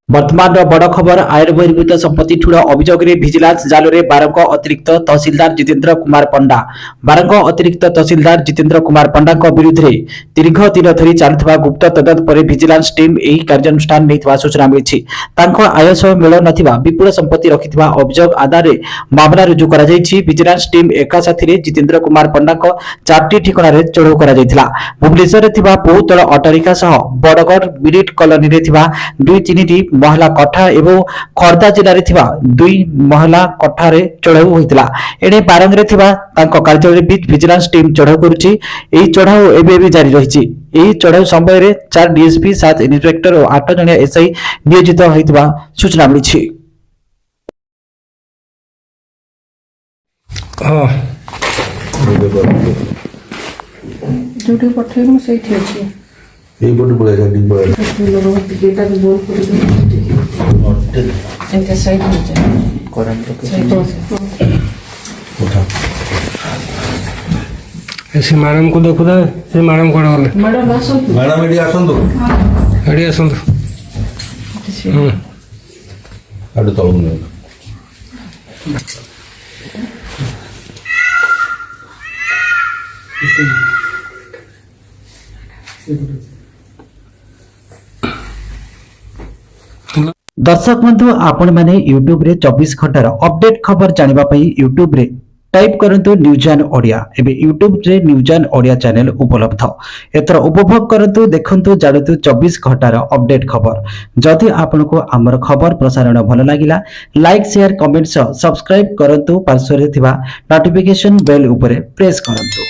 वर्तमान बड़ खबर आयर बहिर्भूत संपत्ति ठूल अभियोग भिजिलांस जाल बारंग अतिरिक्त तहसिलदार जितेन्द्र कुमार पंडा बारंग अतिरिक्त तहसिलदार जितेन्द्र कुमार पंडा विरुद्ध दीर्घ दिन धरी चलुवा गुप्त तदंत पर भिजिलांस टीम यह कार्यानुष्ठान नहीं सूचना मिली। आय सह मेल न विपुल संपत्ति रखिथिबा अभियोग आधार मामला रुजु करा जायछि। भिजिलांस टीम एका साथी जितेन्द्र कुमार पंडा 4टी ठिकाना चढ़ाऊ करा जायथिला। भुवनेश्वर थिबा बहुतल अटारिका सह बड़गढ़ बिरिट कॉलोनी रे थिबा 2-3टी महला कठा एवं खर्दा जिले में 2 महला कठार चढ़ाऊ होता। एणे बारंग कार्यालय विजिलेंस टीम चढ़ाऊ करुच्ची। चढ़ाऊ एवं भी जारी रही। चढ़ाऊ समय 4 डीएसपी 7 इन्स्पेक्टर और 8 जन एसआई नियोजित होता सूचना मिली। जोटी पठे मु सही थी अछि এই বটে পড়ে যায় দিন পড়ে डेटा को बोल कर एंटा साइड हो जाए করেন তো उठा ऐसे मैडम को देखो दा से मैडम कोड वाले मैडम आसो ম্যাডাম এডি আসুন তো रेडी आसंतु আড়ু তলুন না दर्शक बंधु आपण मैंने यूट्यूब रे 24 घंटार अपडेट खबर जानिबा पई यूट्यूब रे टाइप करंतु न्यूज एंड ओडिया। एबे यूट्यूब रे न्यूज एंड ओडिया चैनल उपलब्ध। एतर उपभोग करंतु देखंतु जानतु 24 घंटार अपडेट खबर। जदि आपनको हमर खबर प्रसारण भल लागिला लाइक शेयर कमेंट सब्सक्राइब करंतु पार्श्व रे थिबा नोटिफिकेशन बेल उपरे प्रेस करंतु।